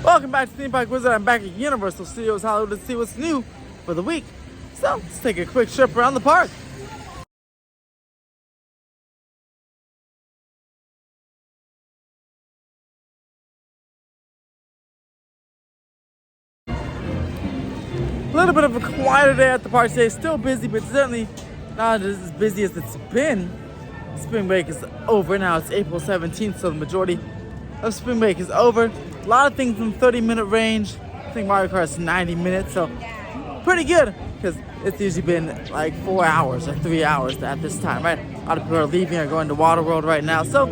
Welcome back to Theme Park Wizard. I'm back at Universal Studios Hollywood to see what's new for the week. So let's take a quick trip around the park. A little bit of a quieter day at the park today. Still busy, but certainly not as busy as it's been. Spring break is over now. It's April 17th, so the majority of spring break is over. A lot of things in 30-minute range. I think Mario Kart's 90 minutes, so pretty good because it's usually been like 4 hours or 3 hours at this time, right? A lot of people are leaving or going to Waterworld right now, so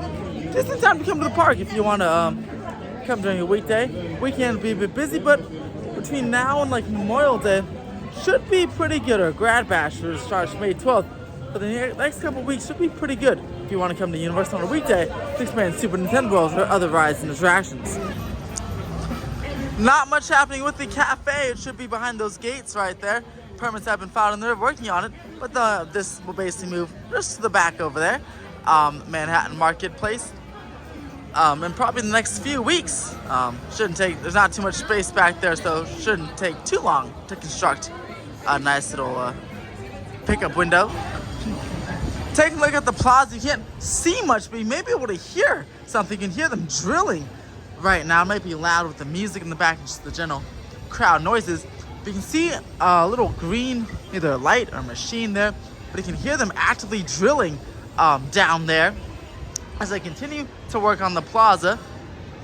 just in time to come to the park if you want to come during a weekday. Weekend will be a bit busy, but between now and like Memorial Day should be pretty good, or Grad Bash, which starts May 12th. But the next couple weeks should be pretty good if you want to come to Universal on a weekday to experience Super Nintendo World or other rides and attractions. Not much happening with the cafe. It should be behind those gates right there. Permits have been filed and they're working on it, but this will basically move just to the back over there. Manhattan Marketplace. And probably the next few weeks. There's not too much space back there, so it shouldn't take too long to construct a nice little pickup window. Taking a look at the plaza, you can't see much, but you may be able to hear something. You can hear them drilling right now. It might be loud with the music in the back and just the general crowd noises. But you can see a little green, either light or machine there, but you can hear them actively drilling down there as they continue to work on the plaza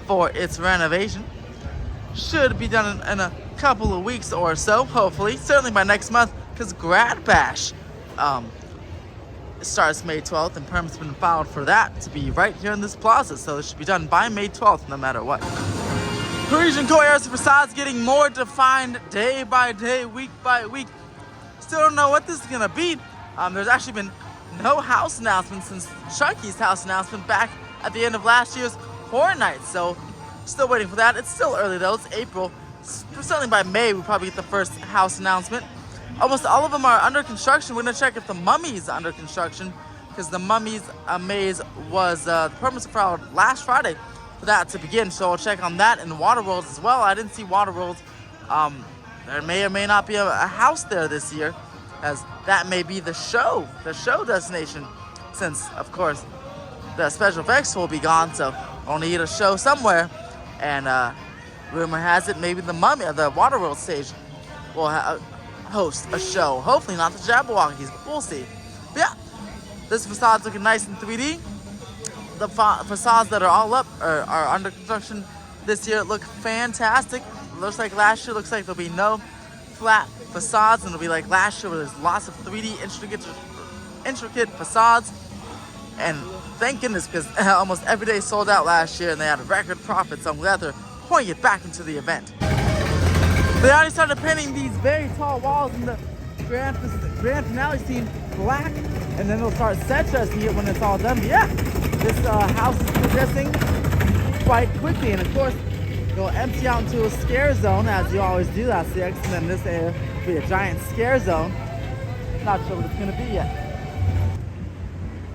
for its renovation. Should be done in a couple of weeks or so, hopefully. Certainly by next month, because Grad Bash starts May 12th, and permits have been filed for that to be right here in this plaza, so it should be done by May 12th, no matter what. Parisian Courtyard's facades getting more defined day by day, week by week. Still don't know what this is gonna be. There's actually been no house announcement since Chucky's house announcement back at the end of last year's Horror Nights, so still waiting for that. It's still early though, it's April. Certainly by May we'll probably get the first house announcement. Almost all of them are under construction. We're gonna check if the Mummy's under construction, because the Mummy's maze was, the permits were filed last Friday for that to begin, so I'll check on that, and Waterworld as well. I didn't see Waterworld. There may or may not be a house there this year, as that may be the show destination, since of course the special effects will be gone, so we'll need a show somewhere, and rumor has it maybe the Waterworld stage will host a show. Hopefully not the Jabberwockies, but we'll see. But yeah, this facade's looking nice in 3D. The facades that are all up are under construction this year look fantastic. Looks like last year, looks like there'll be no flat facades, and it'll be like last year where there's lots of 3D intricate facades. And thank goodness, because almost every day sold out last year and they had record profits, so I'm glad they're pouring it back into the event. They already started painting these very tall walls in the grand finale scene black, and then they'll start set dressing it when it's all done. But yeah, this house is progressing quite quickly, and of course, you'll empty out into a scare zone, as you always do. That's the exit, and then this area will be a giant scare zone. Not sure what it's going to be yet.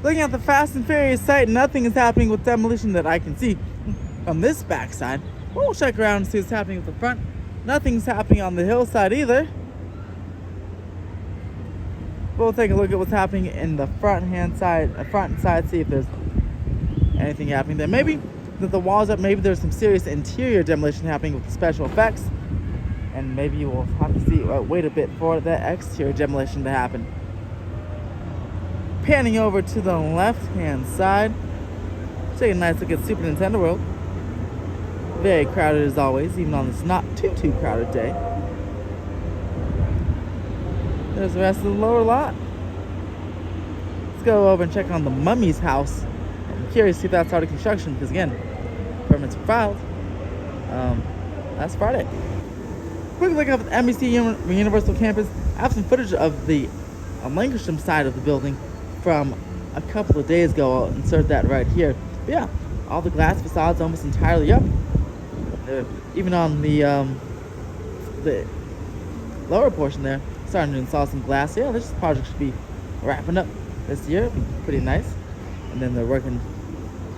Looking at the Fast and Furious site, nothing is happening with demolition that I can see from this backside. We'll check around and see what's happening with the front. Nothing's happening on the hillside either. We'll take a look at what's happening in the front side, see if there's anything happening there. Maybe that the walls up, maybe there's some serious interior demolition happening with the special effects, and maybe you will have to wait a bit for that exterior demolition to happen. Panning over to the left-hand side, take a nice look at Super Nintendo World. Very crowded as always, even on this not too crowded day. There's the rest of the lower lot. Let's go over and check on the Mummy's house. I'm curious to see if that's started construction, because again, permits were filed last Friday. Quick look at the NBC Universal Campus. I have some footage of the Lankershim side of the building from a couple of days ago. I'll insert that right here. But yeah, all the glass facades almost entirely up. Even on the lower portion there, starting to install some glass. Yeah, this project should be wrapping up this year. It'll be pretty nice. And then they're working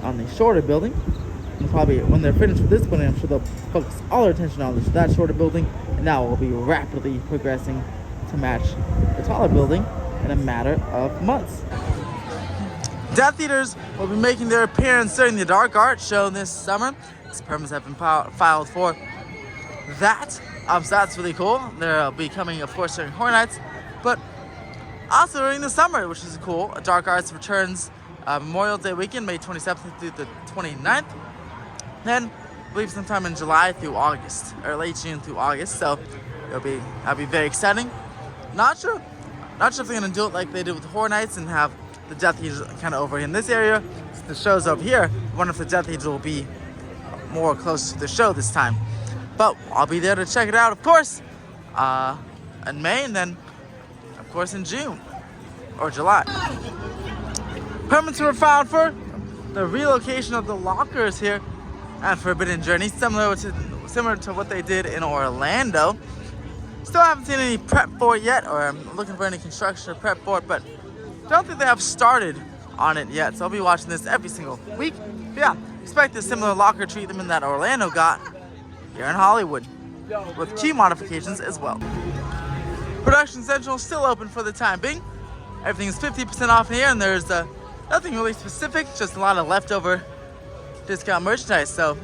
on the shorter building. And probably when they're finished with this building, I'm sure they'll focus all their attention on that shorter building, and now we'll be rapidly progressing to match the taller building in a matter of months. Death Eaters will be making their appearance during the Dark Art show this summer. These permits have been filed for that. So that's really cool. They'll be coming, of course, during Horror Nights, but also during the summer, which is cool. Dark Arts returns Memorial Day weekend, May 27th through the 29th. Then, I believe sometime in July through August, or late June through August. So that'll be very exciting. Not sure if they're gonna do it like they did with Horror Nights and have the Death Eaters kind of over in this area. The show's over here. I wonder if the Death Eaters will be more close to the show this time. But I'll be there to check it out, of course, in May, and then, of course, in June or July. Permits were filed for the relocation of the lockers here at Forbidden Journey, similar to what they did in Orlando. Still haven't seen any prep for it yet, or I'm looking for any construction or prep for it, but don't think they have started on it yet. So I'll be watching this every single week. But yeah, expect a similar locker treatment that Orlando got here in Hollywood, with key modifications as well. Production Central still open for the time being. Everything is 50% off here, and there's nothing really specific, just a lot of leftover discount merchandise. So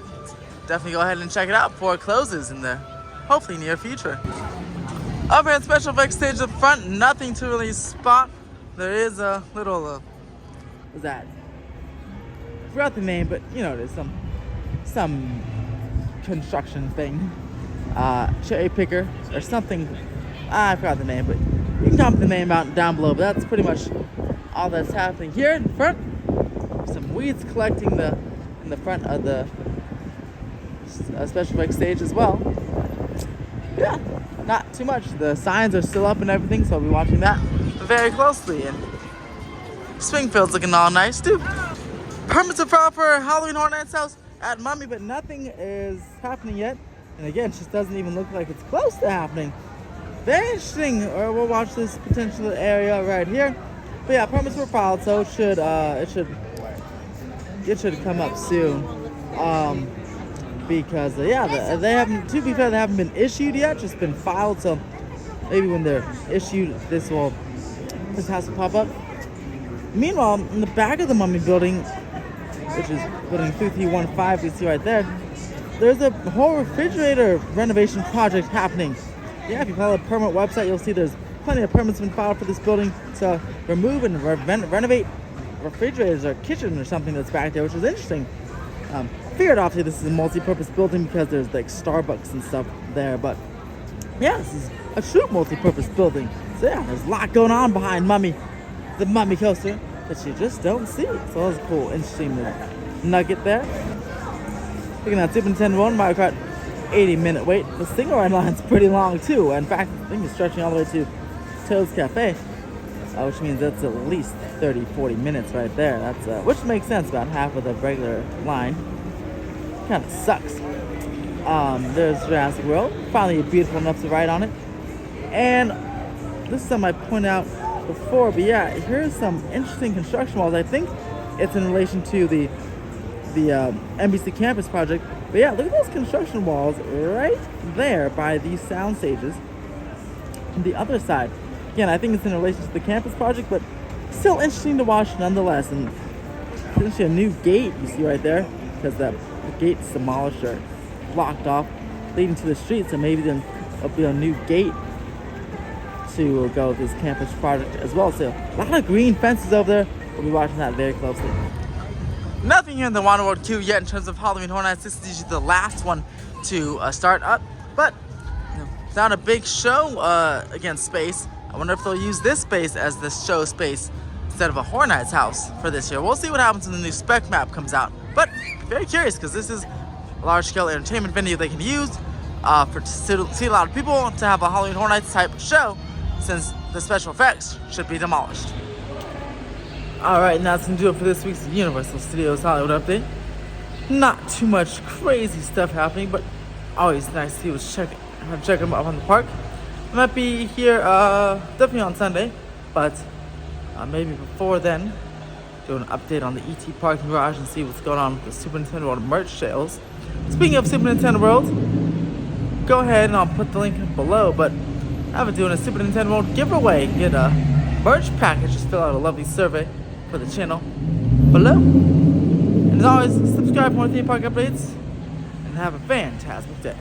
definitely go ahead and check it out before it closes in the hopefully near future. Up here at Special Effects stage up front, nothing to really spot. There is a little, what's that? I forgot the name, but you know, there's some construction thing. Cherry picker or something. I forgot the name, but you can comment the name out down below. But that's pretty much all that's happening here in front. Some weeds collecting in the front of the Special Effects stage as well. Yeah, not too much. The signs are still up and everything, so I'll be watching that very closely. And Springfield's looking all nice too. Permits are filed for Halloween Horror Nights house at Mummy, but nothing is happening yet. And again, it just doesn't even look like it's close to happening. Very interesting. Or we'll watch this potential area right here. But yeah, permits were filed, so it should come up soon. Because yeah, they haven't. To be fair, they haven't been issued yet. Just been filed. So maybe when they're issued, this has to pop up. Meanwhile, in the back of the Mummy building, which is building 3315, you see right there, there's a whole refrigerator renovation project happening. Yeah, if you follow the permit website, you'll see there's plenty of permits been filed for this building to remove and renovate refrigerators or kitchen or something that's back there, which is interesting. Figured obviously this is a multi-purpose building because there's like Starbucks and stuff there, but yeah, this is a true multi-purpose building. So yeah, there's a lot going on behind Mummy, the Mummy coaster, that you just don't see. So that was a cool, interesting nugget there. Looking at Super Nintendo 1, Mario Kart 80-minute wait. The single ride line's pretty long too. In fact, I think it's stretching all the way to Toad's Cafe, which means that's at least 30-40 minutes right there. That's which makes sense, about half of the regular line. Kind of sucks. There's Jurassic World, finally beautiful enough to ride on it. And this is something I pointed out before, but yeah, here's some interesting construction walls. I think it's in relation to the NBC Campus project. But yeah, look at those construction walls right there by these sound stages. On the other side, again, I think it's in relation to the campus project, but still interesting to watch nonetheless. And essentially a new gate you see right there, because the gate's demolished or blocked off, leading to the street. So maybe then there'll be a new gate to go with this campus project as well. So a lot of green fences over there. We'll be watching that very closely. Nothing here in the Wonder World queue yet in terms of Halloween Horror Nights. This is usually the last one to start up, but it's not a big show against space. I wonder if they'll use this space as the show space instead of a Horror Nights house for this year. We'll see what happens when the new spec map comes out. But very curious, because this is a large-scale entertainment venue they can use to see a lot of people to have a Halloween Horror Nights type show, since the special effects should be demolished. Alright, and that's going to do it for this week's Universal Studios Hollywood update. Not too much crazy stuff happening, but always nice to check them out on the park. I might be here definitely on Sunday, but maybe before then, do an update on the ET Parking Garage and see what's going on with the Super Nintendo World merch sales. Speaking of Super Nintendo World, go ahead and I'll put the link below, but I've been doing a Super Nintendo World giveaway. Get a merch package, just fill out a lovely survey for the channel below. And as always, subscribe for more theme park updates, and have a fantastic day.